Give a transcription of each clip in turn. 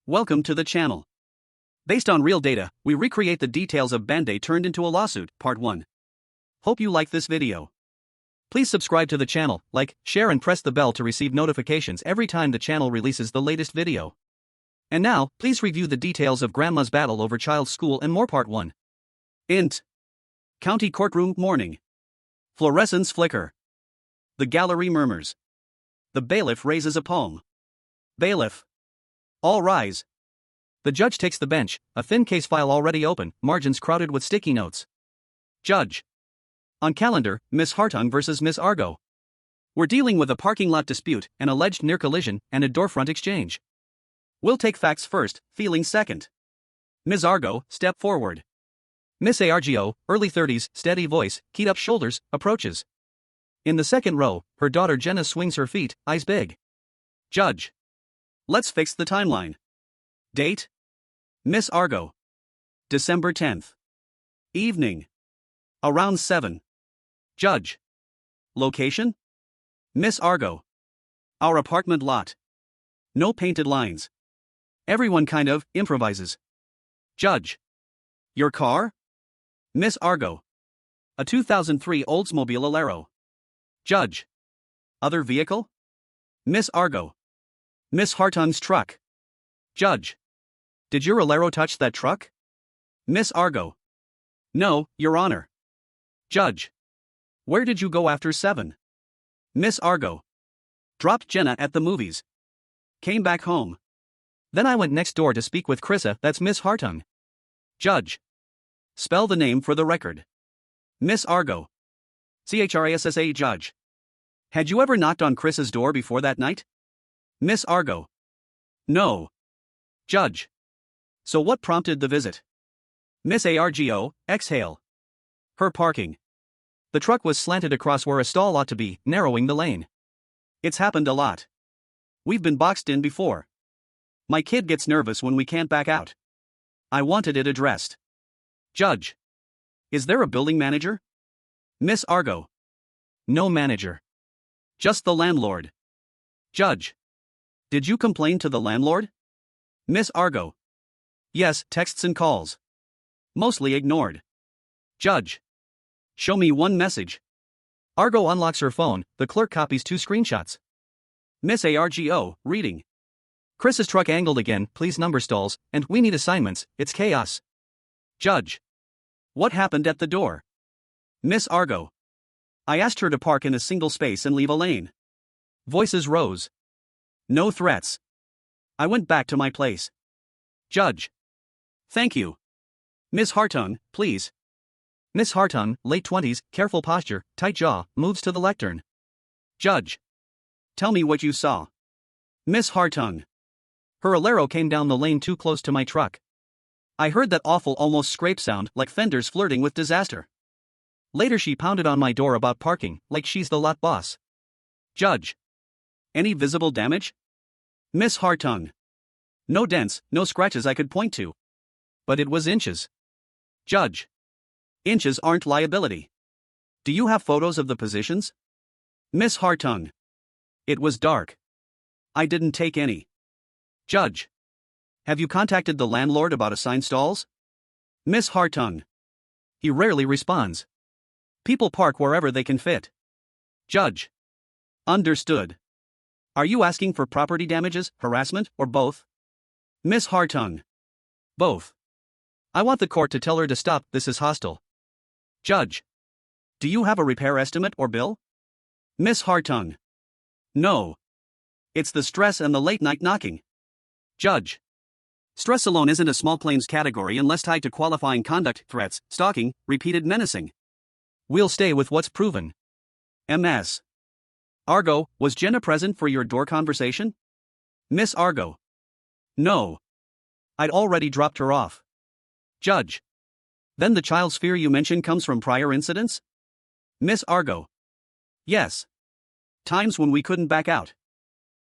Welcome to the channel. Based on real data, we recreate the details of Band-Aid turned into a lawsuit, part 1. Hope you like this video. Please subscribe to the channel, like, share and press the bell to receive notifications every time the channel releases the latest video. And now, please review the details of Grandma's battle over child's school and more, part 1. Int. County courtroom morning. Fluorescents flicker. The gallery murmurs. The bailiff raises a palm. Bailiff. All rise. The judge takes the bench, a thin case file already open, margins crowded with sticky notes. Judge. On calendar, Miss Hartung versus Miss Argo. We're dealing with a parking lot dispute, an alleged near collision, and a door front exchange. We'll take facts first, feelings second. Ms. Argo, step forward. Miss Argo, early 30s, steady voice, keyed up shoulders, approaches. In the second row, her daughter Jenna swings her feet, eyes big. Judge. Let's fix the timeline. Date? Miss Argo. December 10th. Evening. Around 7. Judge. Location? Miss Argo. Our apartment lot. No painted lines. Everyone kind of improvises. Judge. Your car? Miss Argo. A 2003 Oldsmobile Alero. Judge. Other vehicle? Miss Argo. Miss Hartung's truck. Judge. Did your Alero touch that truck? Miss Argo. No, Your Honor. Judge. Where did you go after 7? Miss Argo. Dropped Jenna at the movies. Came back home. Then I went next door to speak with Chrissa, that's Miss Hartung. Judge. Spell the name for the record. Miss Argo. Chrissa. Judge. Had you ever knocked on Chrissa's door before that night? Miss Argo. No. Judge. So what prompted the visit? Miss Argo, exhale. Her parking. The truck was slanted across where a stall ought to be, narrowing the lane. It's happened a lot. We've been boxed in before. My kid gets nervous when we can't back out. I wanted it addressed. Judge. Is there a building manager? Miss Argo. No manager. Just the landlord. Judge. Did you complain to the landlord? Miss Argo. Yes, texts and calls. Mostly ignored. Judge. Show me one message. Argo unlocks her phone, the clerk copies 2 screenshots. Miss Argo, reading. Chris's truck angled again, please number stalls, and we need assignments, it's chaos. Judge. What happened at the door? Miss Argo. I asked her to park in a single space and leave a lane. Voices rose. No threats. I went back to my place. Judge. Thank you. Miss Hartung, please. Miss Hartung, late 20s, careful posture, tight jaw, moves to the lectern. Judge. Tell me what you saw. Miss Hartung. Her Alero came down the lane too close to my truck. I heard that awful almost scrape sound, like fenders flirting with disaster. Later she pounded on my door about parking, like she's the lot boss. Judge. Any visible damage? Miss Hartung. No dents, no scratches I could point to. But it was inches. Judge. Inches aren't liability. Do you have photos of the positions? Miss Hartung. It was dark. I didn't take any. Judge. Have you contacted the landlord about assigned stalls? Miss Hartung. He rarely responds. People park wherever they can fit. Judge. Understood. Are you asking for property damages, harassment, or both? Miss Hartung. Both. I want the court to tell her to stop, this is hostile. Judge. Do you have a repair estimate or bill? Miss Hartung. No. It's the stress and the late night knocking. Judge. Stress alone isn't a small claims category unless tied to qualifying conduct, threats, stalking, repeated menacing. We'll stay with what's proven. Ms. Argo, was Jenna present for your door conversation? Miss Argo. No. I'd already dropped her off. Judge. Then the child's fear you mention comes from prior incidents? Miss Argo. Yes. Times when we couldn't back out.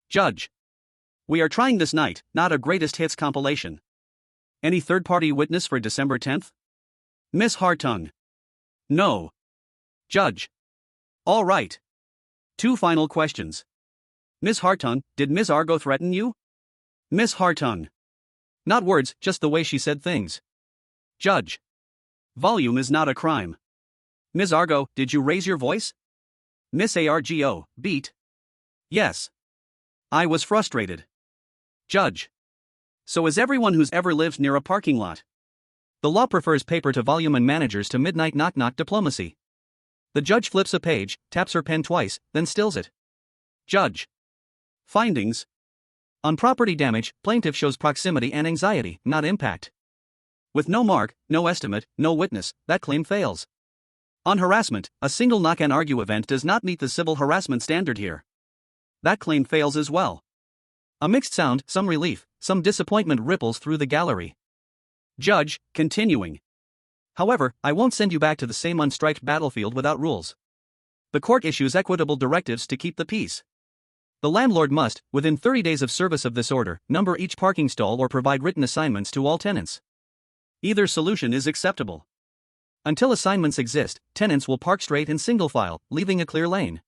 Judge. We are trying this night, not a greatest hits compilation. Any third-party witness for December 10th? Miss Hartung. No. Judge. All right. 2 final questions. Miss Hartung, did Miss Argo threaten you? Miss Hartung. Not words, just the way she said things. Judge. Volume is not a crime. Ms. Argo, did you raise your voice? Miss Argo, beat. Yes. I was frustrated. Judge. So is everyone who's ever lived near a parking lot. The law prefers paper to volume and managers to midnight knock-knock diplomacy. The judge flips a page, taps her pen twice, then stills it. Judge. Findings. On property damage, plaintiff shows proximity and anxiety, not impact. With no mark, no estimate, no witness, that claim fails. On harassment, a single knock-and-argue event does not meet the civil harassment standard here. That claim fails as well. A mixed sound, some relief, some disappointment ripples through the gallery. Judge, continuing. However, I won't send you back to the same unstriped battlefield without rules. The court issues equitable directives to keep the peace. The landlord must, within 30 days of service of this order, number each parking stall or provide written assignments to all tenants. Either solution is acceptable. Until assignments exist, tenants will park straight in single file, leaving a clear lane.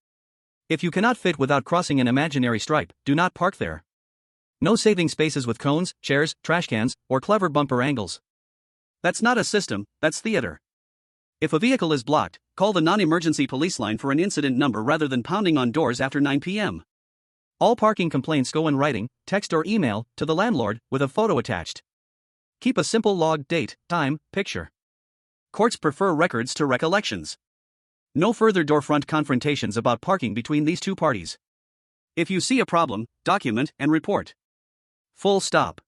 If you cannot fit without crossing an imaginary stripe, do not park there. No saving spaces with cones, chairs, trash cans, or clever bumper angles. That's not a system, that's theater. If a vehicle is blocked, call the non-emergency police line for an incident number rather than pounding on doors after 9 p.m. All parking complaints go in writing, text or email, to the landlord, with a photo attached. Keep a simple log, date, time, picture. Courts prefer records to recollections. No further door-front confrontations about parking between these two parties. If you see a problem, document and report. Full stop.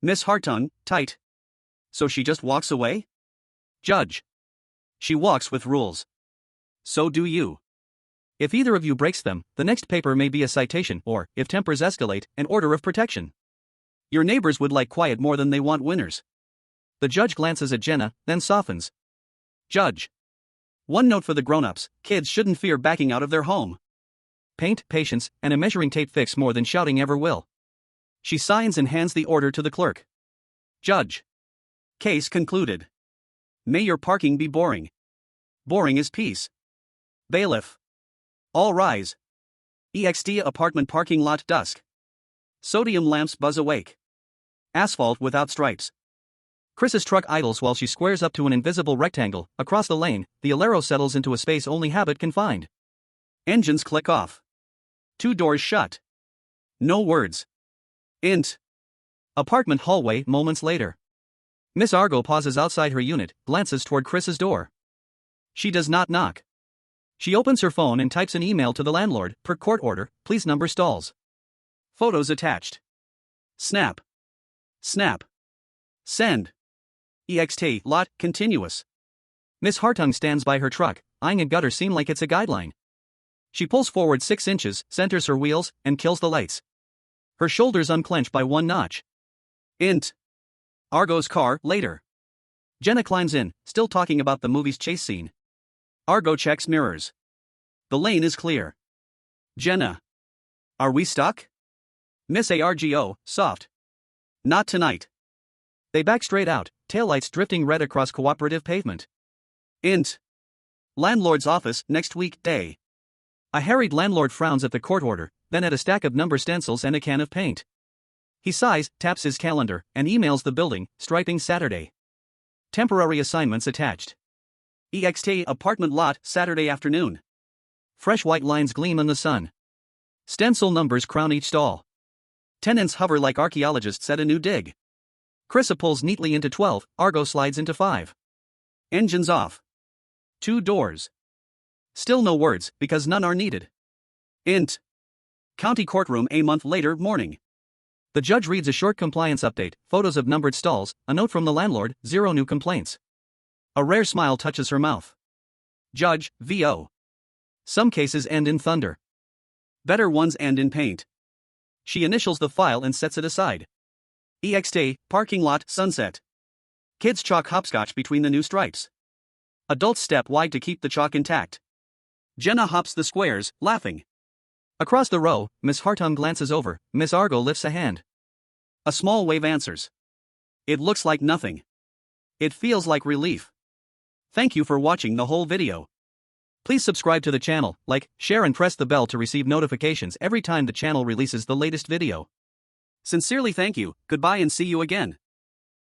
Miss Hartung, tight. So she just walks away? Judge. She walks with rules. So do you. If either of you breaks them, the next paper may be a citation or, if tempers escalate, an order of protection. Your neighbors would like quiet more than they want winners. The judge glances at Jenna, then softens. Judge. One note for the grown-ups, kids shouldn't fear backing out of their home. Paint, patience, and a measuring tape fix more than shouting ever will. She signs and hands the order to the clerk. Judge. Case concluded. May your parking be boring. Boring is peace. Bailiff. All rise. EXT apartment parking lot dusk. Sodium lamps buzz awake. Asphalt without stripes. Chris's truck idles while she squares up to an invisible rectangle. Across the lane, the Alero settles into a space only habit can find. Engines click off. 2 doors shut. No words. Int. Apartment hallway moments later. Miss Argo pauses outside her unit, glances toward Chris's door. She does not knock. She opens her phone and types an email to the landlord, per court order, please number stalls. Photos attached. Snap. Snap. Send. EXT, lot, continuous. Miss Hartung stands by her truck, eyeing a gutter seam like it's a guideline. She pulls forward 6 inches, centers her wheels, and kills the lights. Her shoulders unclench by 1 notch. Int. Argo's car, later. Jenna climbs in, still talking about the movie's chase scene. Argo checks mirrors. The lane is clear. Jenna. Are we stuck? Miss Argo, soft. Not tonight. They back straight out, taillights drifting red across cooperative pavement. Int. Landlord's office, next week, day. A harried landlord frowns at the court order, then at a stack of number stencils and a can of paint. He sighs, taps his calendar, and emails the building, striping Saturday. Temporary assignments attached. EXT apartment lot, Saturday afternoon. Fresh white lines gleam in the sun. Stencil numbers crown each stall. Tenants hover like archaeologists at a new dig. Chrissa pulls neatly into 12, Argo slides into 5. Engines off. 2 doors. Still no words, because none are needed. Int. County courtroom a month later, morning. The judge reads a short compliance update, photos of numbered stalls, a note from the landlord, 0 new complaints. A rare smile touches her mouth. Judge, VO. Some cases end in thunder. Better ones end in paint. She initials the file and sets it aside. EXT, parking lot, sunset. Kids chalk hopscotch between the new stripes. Adults step wide to keep the chalk intact. Jenna hops the squares, laughing. Across the row, Miss Hartung glances over, Miss Argo lifts a hand. A small wave answers. It looks like nothing. It feels like relief. Thank you for watching the whole video. Please subscribe to the channel, like, share and press the bell to receive notifications every time the channel releases the latest video. Sincerely thank you, goodbye and see you again.